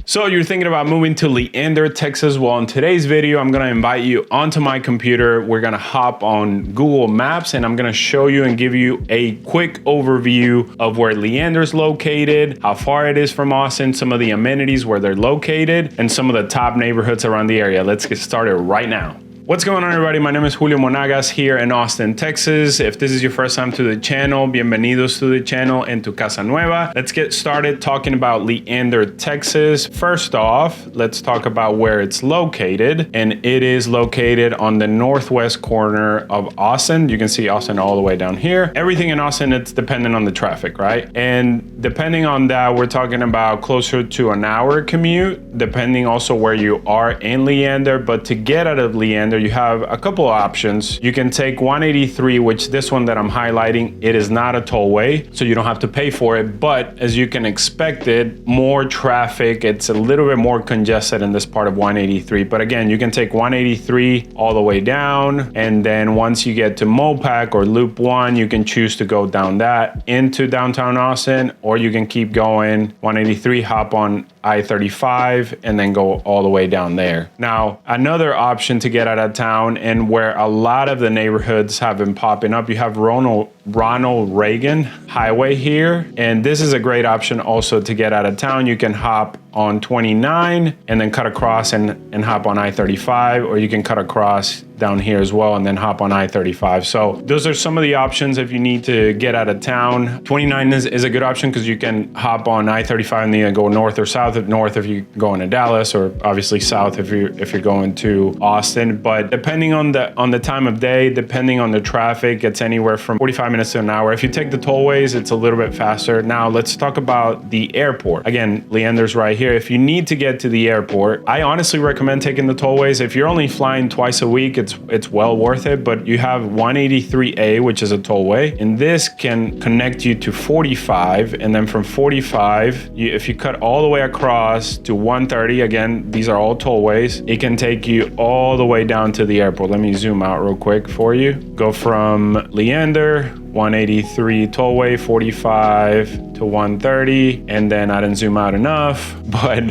So you're thinking about moving to Leander, Texas? Well, in today's video, I'm gonna invite you onto my computer. We're gonna hop on Google Maps and I'm gonna show you and give you a quick overview of where Leander's located, how far it is from Austin, some of the amenities where they're located, and some of the top neighborhoods around the area. Let's get started right now. What's going on, everybody? My name is Julio Monagas here in Austin, Texas. If this is your first time to the channel, bienvenidos to the channel and to Casa Nueva. Let's get started talking about Leander, Texas. First off, let's talk about where it's located. And it is located on the northwest corner of Austin. You can see Austin all the way down here. Everything in Austin, it's dependent on the traffic, right? And depending on that, we're talking about closer to an hour commute, depending also where you are in Leander. But to get out of Leander, you have a couple of options. You can take 183, which this one that I'm highlighting, it is not a tollway, so you don't have to pay for it. But as you can expect it, more traffic, it's a little bit more congested in this part of 183. But again, you can take 183 all the way down. And then once you get to Mopac or Loop 1, you can choose to go down that into downtown Austin, or you can keep going 183, hop on I-35 and then go all the way down there. Now, another option to get out of town and where a lot of the neighborhoods have been popping up, you have Ronald Reagan Highway here. And this is a great option also to get out of town. You can hop on 29 and then cut across and hop on I-35, or you can cut across down here as well and then hop on I-35. So those are some of the options if you need to get out of town. 29 is a good option because you can hop on I-35 and either go north or south. North if you're going to Dallas, or obviously south if you're going to Austin. But depending on the time of day, depending on the traffic, it's anywhere from 45 minutes to an hour. If you take the tollways, it's a little bit faster. Now let's talk about the airport. Again, Leander's right here. If you need to get to the airport, I honestly recommend taking the tollways. If you're only flying twice a week, it's well worth it. But you have 183A, which is a tollway, and this can connect you to 45, and then from 45, if you cut all the way across to 130, again, these are all tollways, it can take you all the way down to the airport. Let me zoom out real quick for you. Go from Leander, 183 tollway, 45 to 130, and then I didn't zoom out enough, but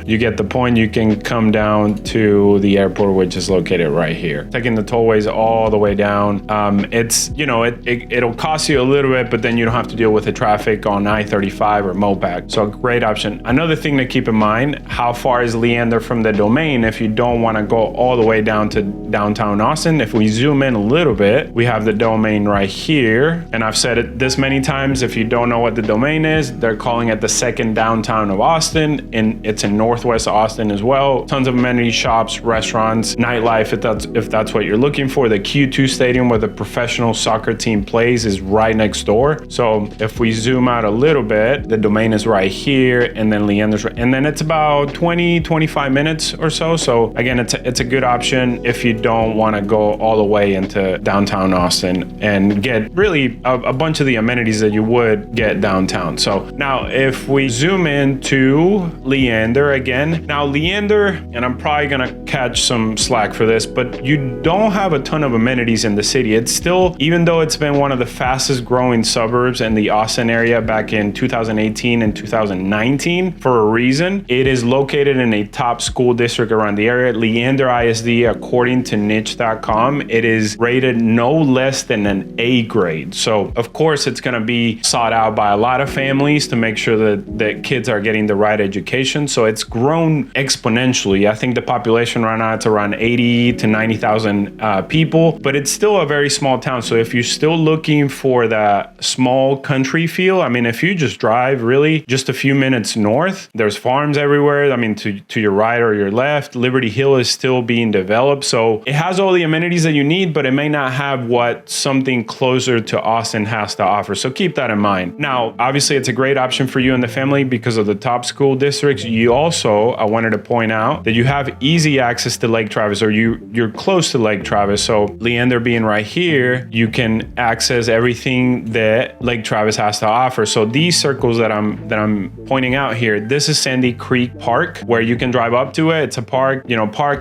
you get the point. You can come down to the airport, which is located right here. Taking the tollways all the way down, it's, you know, it'll cost you a little bit, but then you don't have to deal with the traffic on I-35 or Mopac. So a great option. Another thing to keep in mind, how far is Leander from the domain if you don't want to go all the way down to downtown Austin? If we zoom in a little bit, we have the domain right here. And I've said it this many times, if you don't know what the domain is, they're calling it the second downtown of Austin, and it's in Northwest Austin as well. Tons of amenities, shops, restaurants, nightlife, if that's what you're looking for. The Q2 stadium where the professional soccer team plays is right next door. So if we zoom out a little bit, the domain is right here, and then Leander's right, and then it's about 20-25 minutes or so. So again, it's a good option if you don't want to go all the way into downtown Austin and get really a bunch of the amenities that you would get downtown. So now if we zoom into Leander again, now Leander, and I'm probably gonna catch some slack for this, but you don't have a ton of amenities in the city. It's still, even though it's been one of the fastest growing suburbs in the Austin area back in 2018 and 2019 for a reason, it is located in a top school district around the area. Leander ISD, according to niche.com, it is rated no less than an A grade. So of course it's going to be sought out by a lot of families to make sure that kids are getting the right education. So it's grown exponentially. I think the population right now, it's around 80 to 90,000 people, but it's still a very small town. So if you're still looking for that small country feel, I mean, if you just drive really just a few minutes north, there's farms everywhere. I mean, to your right or your left, Liberty Hill is still being developed. So it has all the amenities that you need, but it may not have what something closer to Austin has to offer. So keep that in mind. Now, obviously it's a great option for you and the family because of the top school districts. You also, I wanted to point out that you have easy access to Lake Travis, or you're close to Lake Travis. So Leander being right here, you can access everything that Lake Travis has to offer. So these circles that I'm pointing out here, this is Sandy Creek Park, where you can drive up to it. It's a park,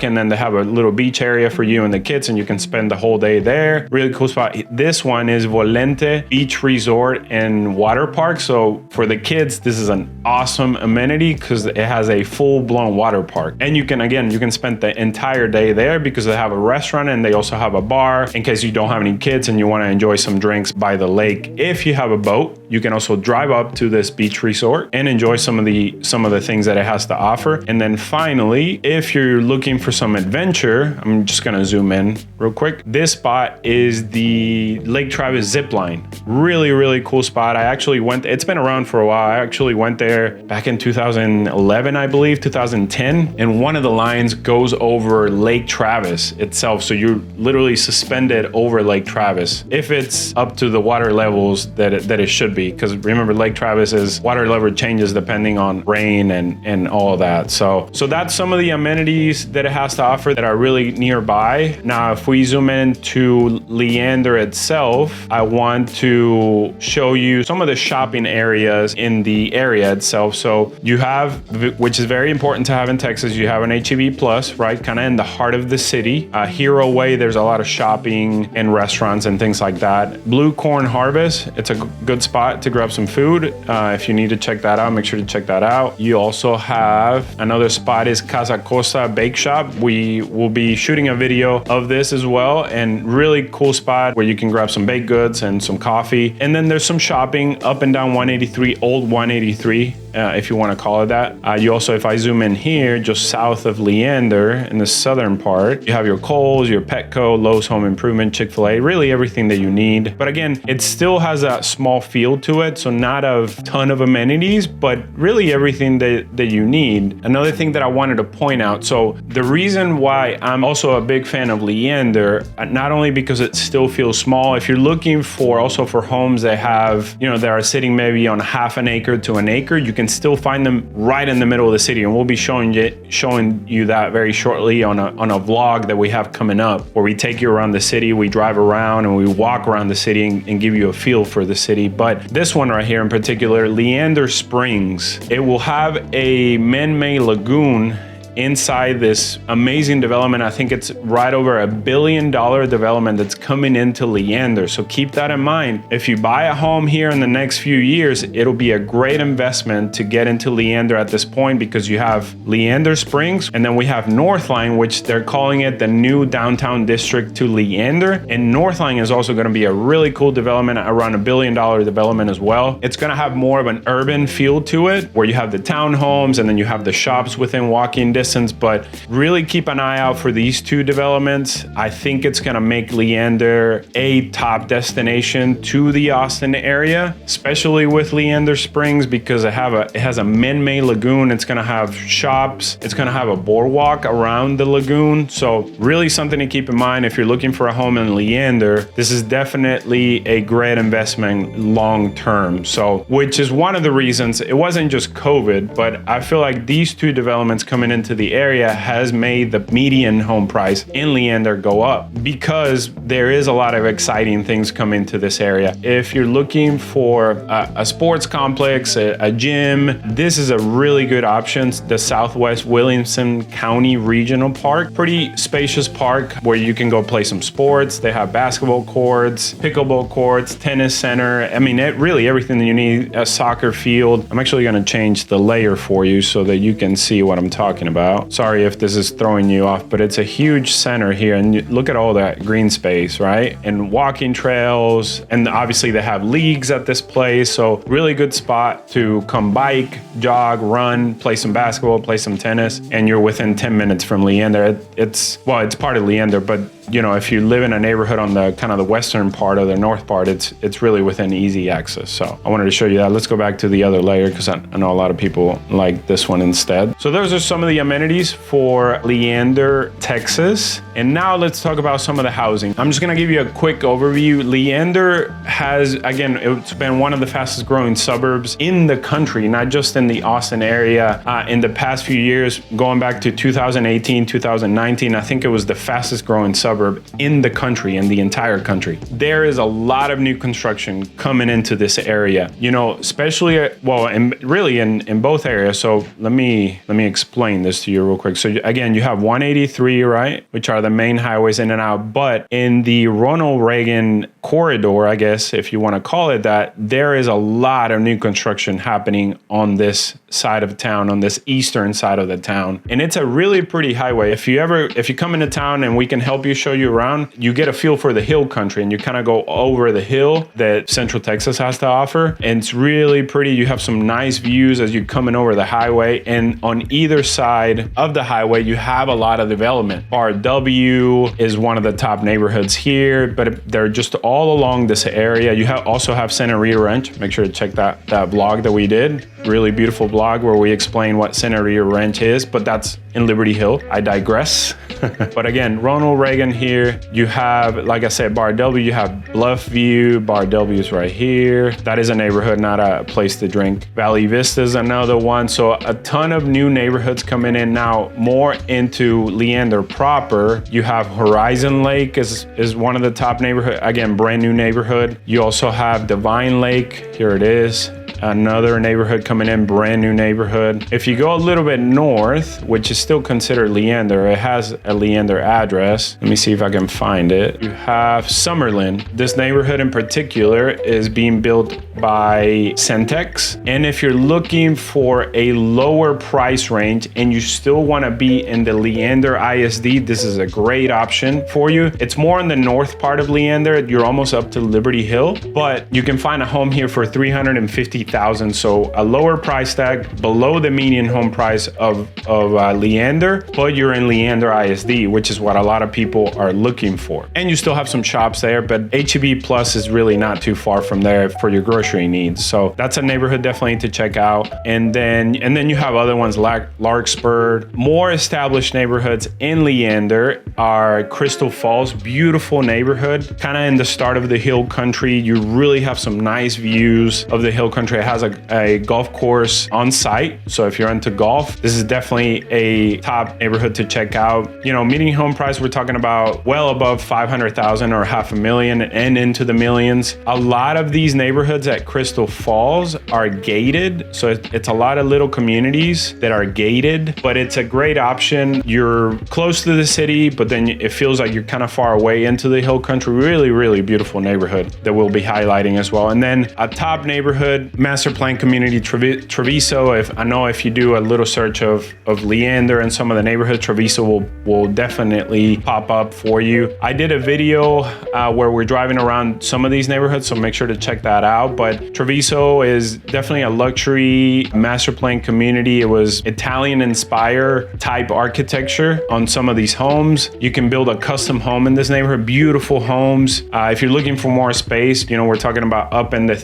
and then they have a little beach area for you and the kids, and you can spend the whole day there. Really cool spot. This one is Volente Beach Resort and Water Park. park. So for the kids, this is an awesome amenity because it has a full-blown water park. And you can spend the entire day there because they have a restaurant and they also have a bar in case you don't have any kids and you want to enjoy some drinks by the lake. If you have a boat, you can also drive up to this beach resort and enjoy some of the things that it has to offer. And then finally, if you're looking for some adventure, I'm just gonna zoom in real quick. This spot is the Lake Travis zip line. Really, really cool spot. I actually went, it's been around for a while. I actually went there back in 2011, I believe, 2010. And one of the lines goes over Lake Travis itself. So you're literally suspended over Lake Travis if it's up to the water levels that it should be. Because remember, Lake Travis's water level changes depending on rain and all of that. So that's some of the amenities that it has to offer that are really nearby. Now, if we zoom into Leander itself, I want to show you some of the shopping areas in the area itself. So you have, which is very important to have in Texas, you have an HEB Plus, right? Kind of in the heart of the city. Hero Way, there's a lot of shopping and restaurants and things like that. Blue Corn Harvest, it's a good spot to grab some food. If you need to check that out, make sure to check that out. You also have another spot is Casa Costa Bake Shop. We will be shooting a video of this as well, and really cool spot where you can grab some baked goods and some coffee. And then there's some shopping up and down 183, Old 183. If you want to call it that. You also, if I zoom in here, just south of Leander in the southern part, you have your Kohl's, your Petco, Lowe's Home Improvement, Chick-fil-A, really everything that you need. But again, it still has a small feel to it, so not a ton of amenities, but really everything that you need. Another thing that I wanted to point out, so the reason why I'm also a big fan of Leander, not only because it still feels small, if you're looking for homes that have, that are sitting maybe on half an acre to an acre, you can still find them right in the middle of the city, and we'll be showing you that very shortly on a vlog that we have coming up, where we take you around the city, we drive around and we walk around the city and give you a feel for the city. But this one right here in particular, Leander Springs, it will have a man-made lagoon inside this amazing development. I think it's right over $1 billion development that's coming into Leander. So keep that in mind. If you buy a home here in the next few years, it'll be a great investment to get into Leander at this point, because you have Leander Springs, and then we have Northline, which they're calling it the new downtown district to Leander. And Northline is also going to be a really cool development, around $1 billion development as well. It's going to have more of an urban feel to it, where you have the townhomes and then you have the shops within walking distance. But really keep an eye out for these two developments. I think it's gonna make Leander a top destination to the Austin area, especially with Leander Springs, because it has a man-made lagoon. It's gonna have shops. It's gonna have a boardwalk around the lagoon. So really something to keep in mind if you're looking for a home in Leander. This is definitely a great investment long term. So, which is one of the reasons it wasn't just COVID, but I feel like these two developments coming into the area has made the median home price in Leander go up, because there is a lot of exciting things coming to this area. If you're looking for a sports complex, a gym, this is a really good option. The Southwest Williamson County Regional Park, pretty spacious park where you can go play some sports. They have basketball courts, pickleball courts, tennis center. I mean, really everything that you need, a soccer field. I'm actually going to change the layer for you so that you can see what I'm talking about. Sorry if this is throwing you off, but it's a huge center here, and look at all that green space, right? And walking trails, and obviously they have leagues at this place, so really good spot to come bike, jog, run, play some basketball, play some tennis, and you're within 10 minutes from Leander. It's part of Leander, but if you live in a neighborhood on the kind of the western part or the north part, it's really within easy access. So I wanted to show you that. Let's go back to the other layer, because I know a lot of people like this one instead. So those are some of the amenities for Leander, Texas. And now let's talk about some of the housing. I'm just going to give you a quick overview. Leander has, again, it's been one of the fastest growing suburbs in the country, not just in the Austin area. In the past few years, going back to 2018, 2019, I think it was the fastest growing suburb suburb in the country, in the entire country. There is a lot of new construction coming into this area, you know, especially, well, and really in both areas. So let me explain this to you real quick. So again, you have 183, right, which are the main highways in and out, but in the Ronald Reagan corridor, I guess, if you want to call it that, there is a lot of new construction happening on this side of town, on this eastern side of the town. And it's a really pretty highway. If you come into town and we can help you show you around, you get a feel for the hill country and you kind of go over the hill that Central Texas has to offer. And it's really pretty. You have some nice views as you're coming over the highway. And on either side of the highway, you have a lot of development. Bar W is one of the top neighborhoods here, but they're just all along this area. You also have Santa Rita Ranch. Make sure to check that vlog that we did. Really beautiful vlog where we explain what Santa Rita Ranch is, but that's in Liberty Hill. I digress. But again, Ronald Reagan here. You have, like I said, Bar W, you have Bluffview. Bar W is right here. That is a neighborhood, not a place to drink. Valley Vista is another one. So a ton of new neighborhoods coming in now, more into Leander proper. You have Horizon Lake is one of the top neighborhood. Again, brand new neighborhood. You also have Divine Lake. Here it is. Another neighborhood coming in, brand new neighborhood. If you go a little bit north, which is still considered Leander, it has a Leander address. Let me see if I can find it. You have Summerlin. This neighborhood in particular is being built by Centex. And if you're looking for a lower price range and you still want to be in the Leander ISD, this is a great option for you. It's more in the north part of Leander. You're almost up to Liberty Hill, but you can find a home here for $350,000. So a lower price tag below the median home price of Leander, but you're in Leander ISD, which is what a lot of people are looking for. And you still have some shops there, but HEB Plus is really not too far from there for your grocery needs. So that's a neighborhood definitely to check out. And then you have other ones like Larkspur. More established neighborhoods in Leander are Crystal Falls, beautiful neighborhood, kind of in the start of the hill country. You really have some nice views of the hill country. It has a golf course on site. So if you're into golf, this is definitely a top neighborhood to check out. You know, median home price, we're talking about well above 500,000 or $500,000 and into the millions. A lot of these neighborhoods at Crystal Falls are gated. So it's a lot of little communities that are gated, but it's a great option. You're close to the city, but then it feels like you're kind of far away into the hill country. Really, really beautiful neighborhood that we'll be highlighting as well. And then a top neighborhood, master plan community, Treviso. If you do a little search of Leander and some of the neighborhoods, Treviso will definitely pop up for you. I did a video where we're driving around some of these neighborhoods, so make sure to check that out. But Treviso is definitely a luxury master plan community. It was Italian inspired type architecture on some of these homes. You can build a custom home in this neighborhood, beautiful homes. If you're looking for more space, you know, we're talking about up in the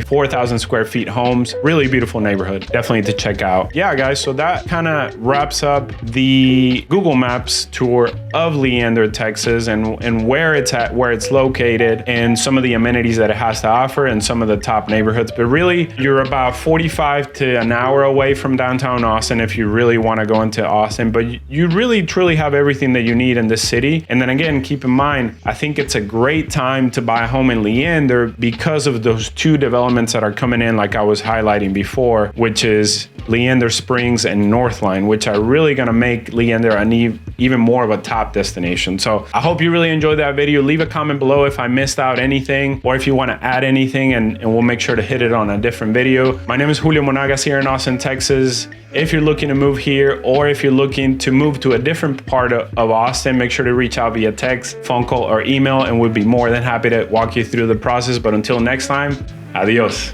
4,000 square feet homes. Really beautiful neighborhood, definitely to check out. Yeah, guys, so that kind of wraps up the Google Maps tour of Leander, Texas, and where it's at, where it's located, and some of the amenities that it has to offer, and some of the top neighborhoods. But really, you're about 45 to an hour away from downtown Austin if you really want to go into Austin. But you really, truly have everything that you need in this city. And then again, keep in mind, I think it's a great time to buy a home in Leander because of those two developments that are coming in, like I was highlighting before, which is Leander Springs and Northline, which are really going to make Leander an even more of a top destination. So I hope you really enjoyed that video. Leave a comment below if I missed out anything, or if you want to add anything, and we'll make sure to hit it on a different video. My name is Julio Monagas here in Austin, Texas. If you're looking to move here, or if you're looking to move to a different part of Austin, make sure to reach out via text, phone call, or email, and we'd be more than happy to walk you through the process. But until next time, adios.